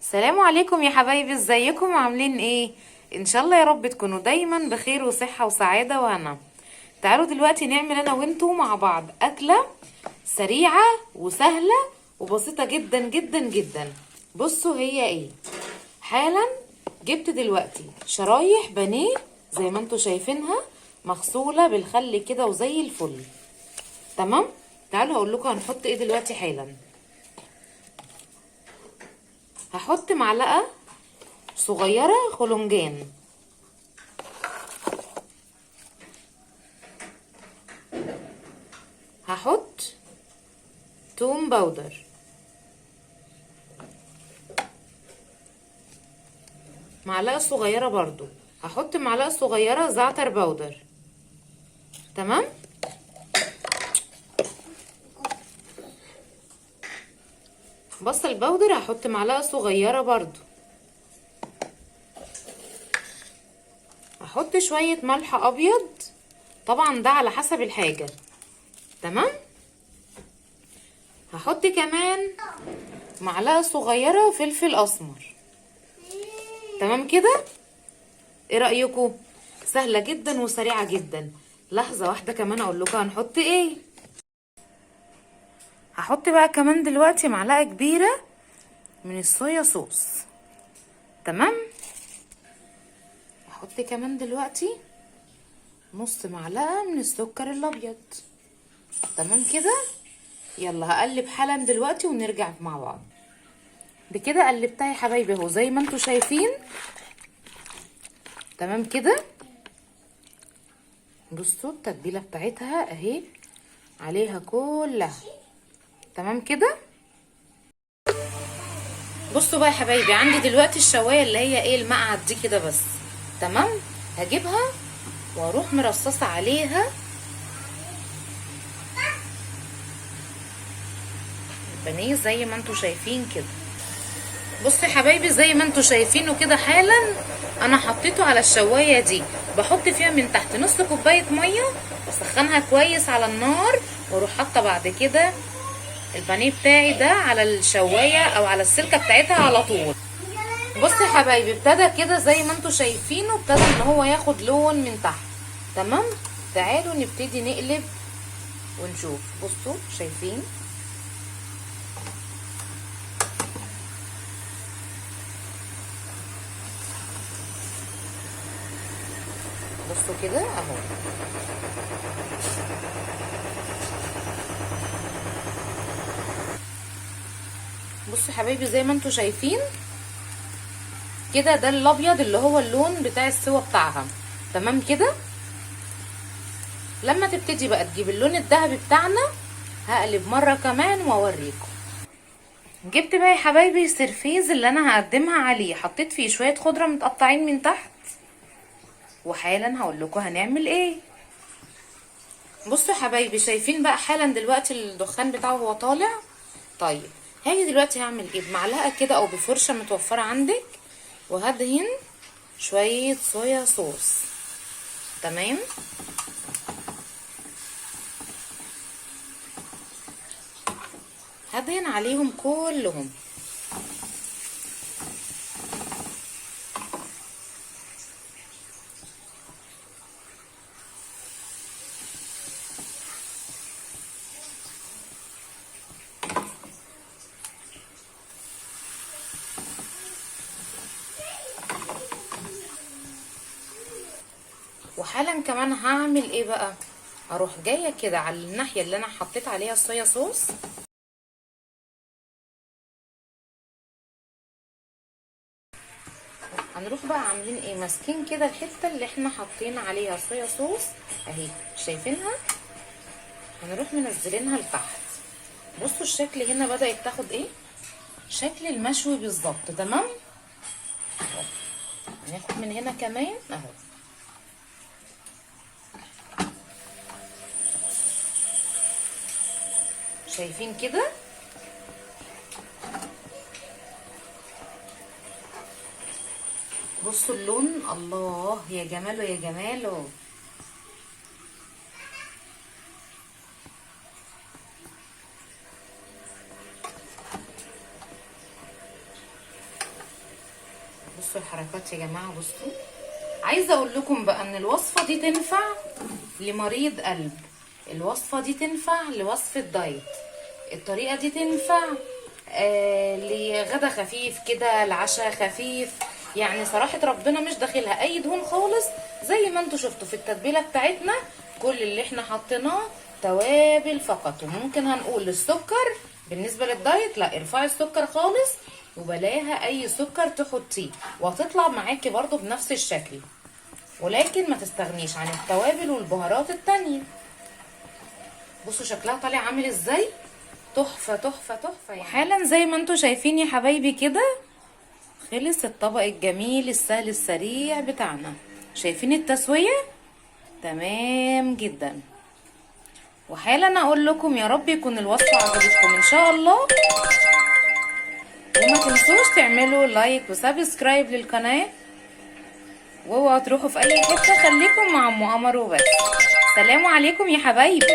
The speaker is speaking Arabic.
السلام عليكم يا حبايبي، ازيكم عاملين ايه؟ ان شاء الله يا رب تكونوا دايما بخير وصحة وسعادة. وانا تعالوا دلوقتي نعمل انا وانتوا مع بعض اكلة سريعة وسهلة وبسيطة جدا جدا جدا. بصوا هي ايه. حالا جبت دلوقتي شرايح بانيه زي ما انتوا شايفينها، مغسولة بالخل كده وزي الفل. تمام. تعالوا هقول لكم هنحط ايه دلوقتي حالا. هحط معلقة صغيرة خلنجان، هحط توم باودر، معلقة صغيرة برضو، هحط معلقة صغيرة زعتر باودر. تمام. بصل باودر هحط معلقة صغيرة برضو. هحط شوية ملح ابيض، طبعا ده على حسب الحاجة. تمام. هحط كمان معلقة صغيرة فلفل اسمر. تمام كده. ايه رأيكم؟ سهلة جدا وسريعة جدا. لحظة واحدة كمان اقول لكم هنحط ايه. هحط بقى كمان دلوقتي معلقة كبيرة من الصويا صوص. تمام. هحط كمان دلوقتي نص معلقة من السكر الابيض. تمام كده. يلا هقلب حالا دلوقتي ونرجع مع بعض. بكده قلبتها يا حبايبي اهو زي ما انتوا شايفين. تمام كده. بصوا التتبيله بتاعتها اهي عليها كلها. تمام كده. بصوا بقى يا حبايبي، عندي دلوقتي الشوايه اللي هي ايه المقعد دي كده بس. تمام. هجيبها واروح مرصصه عليها البانيه زي ما انتوا شايفين كده. بصوا يا حبايبي زي ما انتوا شايفينه كده حالا انا حطيته على الشوايه دي. بحط فيها من تحت نص كوبايه ميه، بسخنها كويس على النار، واروح حاطه بعد كده البانيه بتاعي ده على الشوايه او على السلكه بتاعتها على طول. بصوا يا حبايبي ابتدى كده زي ما انتوا شايفينه، ابتدى ان هو ياخد لون من تحت. تمام. تعالوا نبتدي نقلب ونشوف. بصوا شايفين. بصوا كده اهو. بصوا يا حبايبي زي ما انتوا شايفين كده، ده الابيض اللي هو اللون بتاع السوا بتاعها. تمام كده. لما تبتدي بقى تجيب اللون الذهبي بتاعنا هقلب مره كمان واوريكم. جبت بقى يا حبايبي السرفيز اللي انا هقدمها عليه، حطيت فيه شويه خضره متقطعين من تحت، وحالا هقول لكم هنعمل ايه. بصوا يا حبايبي شايفين بقى حالا دلوقتي الدخان بتاعه هو طالع. طيب هاجي دلوقتي هعمل ايه بمعلقه كده او بفرشه متوفره عندك، وهدهن شويه صويا صوص. تمام. هدهن عليهم كلهم. وحالا كمان هعمل ايه بقى، اروح جايه كده على الناحيه اللي انا حطيت عليها الصويا صوص، هنروح بقى عاملين ايه ماسكين كده الحته اللي احنا حاطين عليها صويا صوص اهي شايفينها، هنروح منزلينها لتحت. بصوا الشكل هنا بدأت تاخد ايه، شكل المشوي بالظبط. تمام. اهو هناخد من هنا كمان اهو. شايفين كده. بصوا اللون، الله يا جماله يا جماله. بصوا الحركات يا جماعه، بصوا. عايزه اقول لكم بقى ان الوصفه دي تنفع لمريض قلب، الوصفه دي تنفع لوصفه دايت، الطريقه دي تنفع لغدا خفيف كده، لعشاء خفيف. يعني صراحه ربنا مش داخلها اي دهون خالص، زي ما انتوا شفتوا في التتبيله بتاعتنا. كل اللي احنا حطيناه توابل فقط. وممكن هنقول للسكر بالنسبه للدايت، لا ارفعي السكر خالص وبلاها اي سكر تحطيه، وهتطلع معاكي برضو بنفس الشكل. ولكن ما تستغنيش عن التوابل والبهارات التانية. بصوا شكلها طالع عامل ازاي، تحفة تحفة تحفة يعني. حالا زي ما انتوا شايفين يا حبايبي كده، خلص الطبق الجميل السهل السريع بتاعنا. شايفين التسوية تمام جدا. وحالا اقول لكم يا رب يكون الوصفة عجبتكم ان شاء الله. وما تنسوش تعملوا لايك وسبسكرايب للقناة، واوعوا تروحوا في اي حتة، خليكم مع ام قمر وبس. سلام عليكم يا حبايبي.